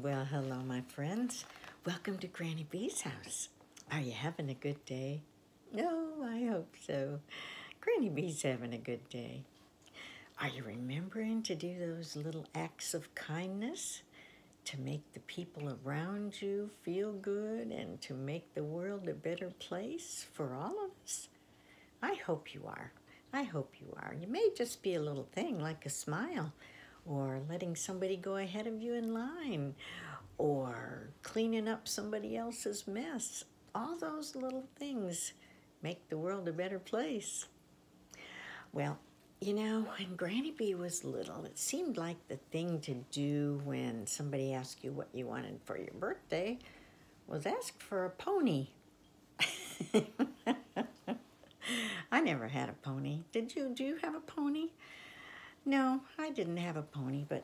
Well, hello, my friends. Welcome to Granny B's house. Are you having a good day? No, I hope so. Granny B's having a good day. Are you remembering to do those little acts of kindness to make the people around you feel good and to make the world a better place for all of us? I hope you are. I hope you are. You may just be a little thing like a smile or letting somebody go ahead of you in line or cleaning up somebody else's mess. All those little things make the world a better place. Well, when Granny B was little, it seemed like the thing to do when somebody asked you what you wanted for your birthday was ask for a pony. I never had a pony. Did you? Do you have a pony? No, I didn't have a pony, but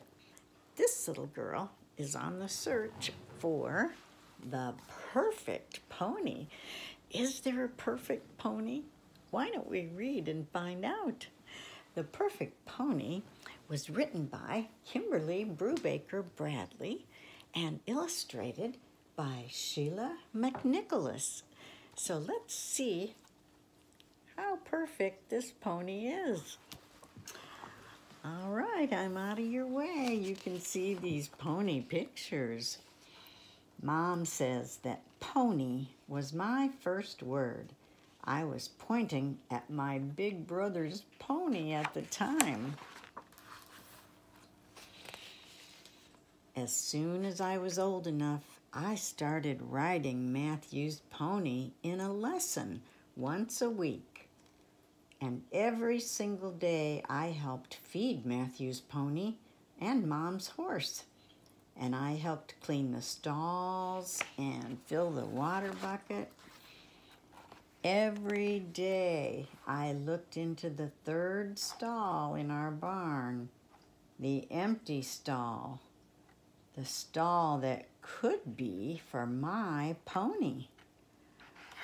this little girl is on the search for the perfect pony. Is there a perfect pony? Why don't we read and find out? The Perfect Pony was written by Kimberly Brubaker Bradley and illustrated by Sheila McNicholas. So let's see how perfect this pony is. All right, I'm out of your way. You can see these pony pictures. Mom says that pony was my first word. I was pointing at my big brother's pony at the time. As soon as I was old enough, I started riding Matthew's pony in a lesson once a week. And every single day I helped feed Matthew's pony and Mom's horse. And I helped clean the stalls and fill the water bucket. Every day I looked into the third stall in our barn, the empty stall, the stall that could be for my pony.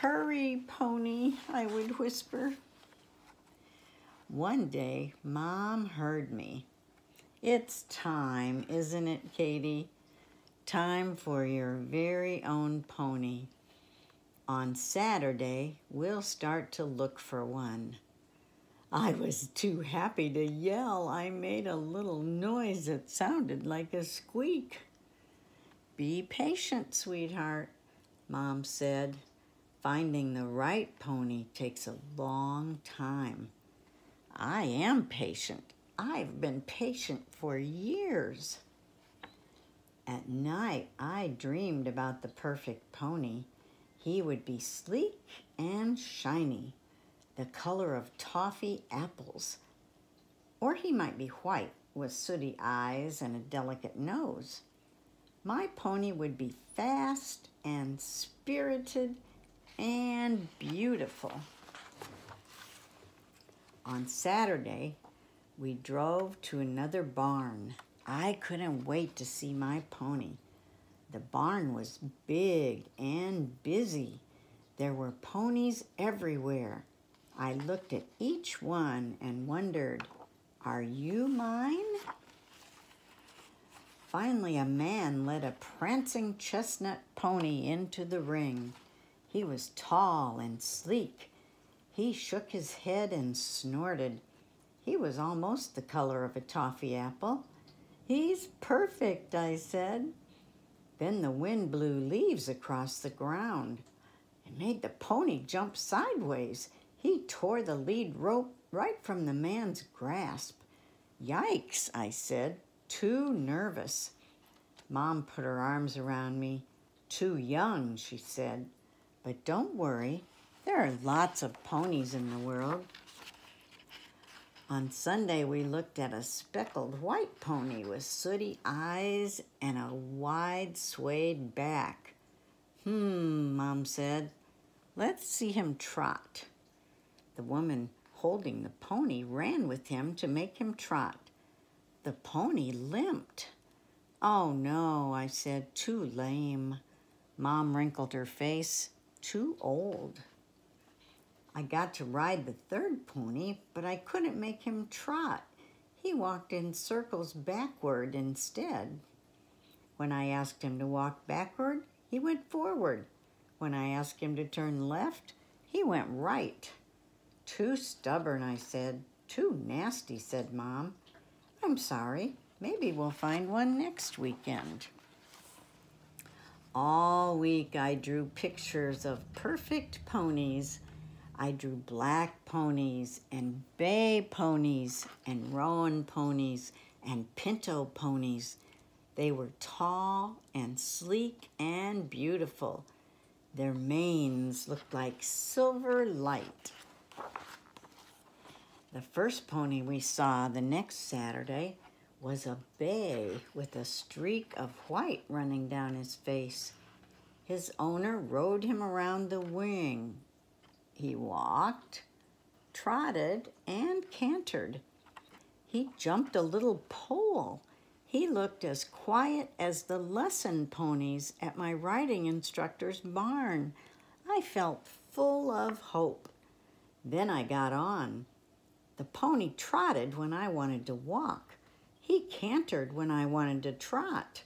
"Hurry, pony," I would whisper. One day, Mom heard me. "It's time, isn't it, Katie? Time for your very own pony. On Saturday, we'll start to look for one." I was too happy to yell. I made a little noise that sounded like a squeak. "Be patient, sweetheart," Mom said. "Finding the right pony takes a long time." I am patient. I've been patient for years. At night, I dreamed about the perfect pony. He would be sleek and shiny, the color of toffee apples. Or he might be white with sooty eyes and a delicate nose. My pony would be fast and spirited and beautiful. On Saturday, we drove to another barn. I couldn't wait to see my pony. The barn was big and busy. There were ponies everywhere. I looked at each one and wondered, "Are you mine?" Finally, a man led a prancing chestnut pony into the ring. He was tall and sleek. He shook his head and snorted. He was almost the color of a toffee apple. "He's perfect," I said. Then the wind blew leaves across the ground. It made the pony jump sideways. He tore the lead rope right from the man's grasp. "Yikes," I said, too nervous. Mom put her arms around me. "Too young," she said. "But don't worry. There are lots of ponies in the world." On Sunday, we looked at a speckled white pony with sooty eyes and a wide suede back. Mom said. "Let's see him trot." The woman holding the pony ran with him to make him trot. The pony limped. "Oh no," I said, "too lame." Mom wrinkled her face. "Too old." I got to ride the third pony, but I couldn't make him trot. He walked in circles backward instead. When I asked him to walk backward, he went forward. When I asked him to turn left, he went right. Too stubborn, I said. Too nasty, said Mom. I'm sorry. Maybe we'll find one next weekend. All week I drew pictures of perfect ponies. I drew black ponies and bay ponies and roan ponies and pinto ponies. They were tall and sleek and beautiful. Their manes looked like silver light. The first pony we saw the next Saturday was a bay with a streak of white running down his face. His owner rode him around the wing. He walked, trotted, and cantered. He jumped a little pole. He looked as quiet as the lesson ponies at my riding instructor's barn. I felt full of hope. Then I got on. The pony trotted when I wanted to walk. He cantered when I wanted to trot.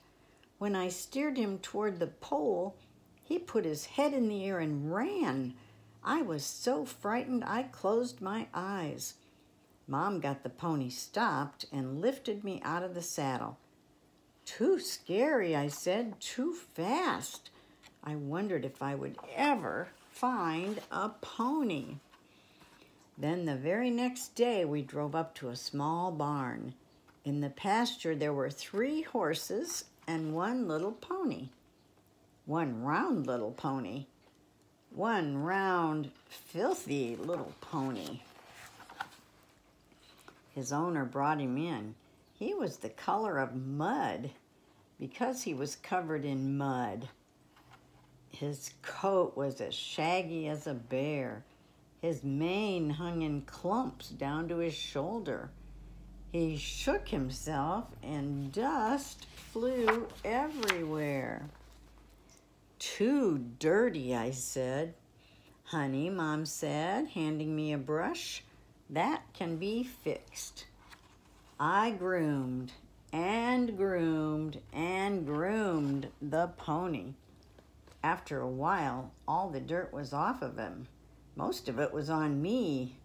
When I steered him toward the pole, he put his head in the air and ran. I was so frightened I closed my eyes. Mom got the pony stopped and lifted me out of the saddle. Too scary, I said, too fast. I wondered if I would ever find a pony. Then the very next day we drove up to a small barn. In the pasture there were 3 horses and 1 little pony. 1 round little pony. 1 round, filthy little pony. His owner brought him in. He was the color of mud because he was covered in mud. His coat was as shaggy as a bear. His mane hung in clumps down to his shoulder. He shook himself and dust flew everywhere. Too dirty, I said. Honey, Mom said, handing me a brush. That can be fixed. I groomed and groomed and groomed the pony. After a while, all the dirt was off of him. Most of it was on me.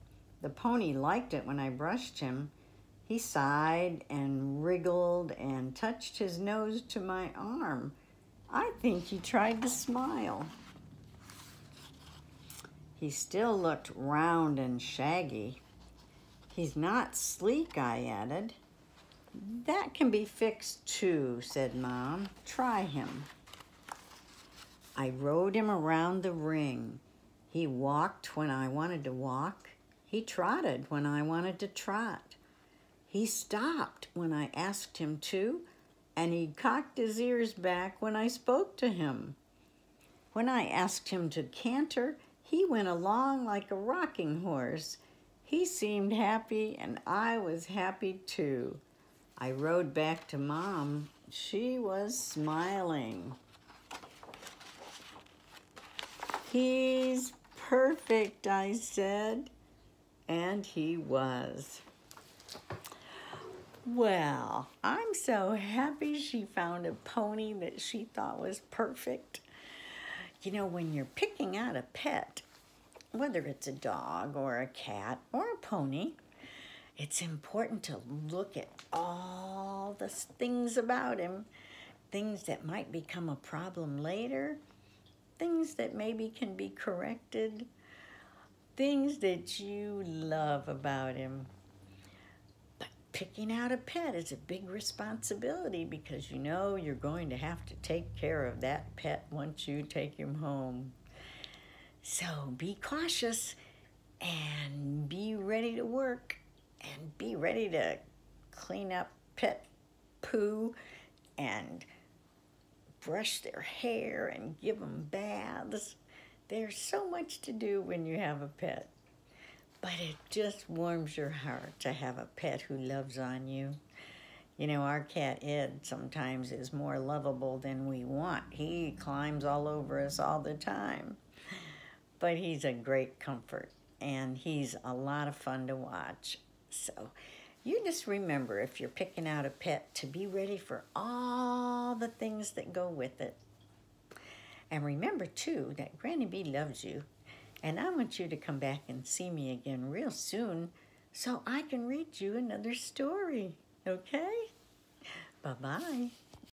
The pony liked it when I brushed him. He sighed and wriggled and touched his nose to my arm. I think he tried to smile. He still looked round and shaggy. He's not sleek, I added. That can be fixed too, said Mom. Try him. I rode him around the ring. He walked when I wanted to walk. He trotted when I wanted to trot. He stopped when I asked him to, and he cocked his ears back when I spoke to him. When I asked him to canter, he went along like a rocking horse. He seemed happy, and I was happy too. I rode back to Mom. She was smiling. He's perfect, I said, and he was. Well, I'm so happy she found a pony that she thought was perfect. You know, when you're picking out a pet, whether it's a dog or a cat or a pony, it's important to look at all the things about him, things that might become a problem later, things that maybe can be corrected, things that you love about him. But picking out a pet is a big responsibility because you know you're going to have to take care of that pet once you take him home. So be cautious and be ready to work and be ready to clean up pet poo and brush their hair and give them baths. There's so much to do when you have a pet. But it just warms your heart to have a pet who loves on you. You know, our cat Ed sometimes is more lovable than we want. He climbs all over us all the time. But he's a great comfort, and he's a lot of fun to watch. So, You just remember, if you're picking out a pet, to be ready for all the things that go with it. And remember, too, that Granny Bee loves you. And I want you to come back and see me again real soon so I can read you another story, okay? Bye-bye.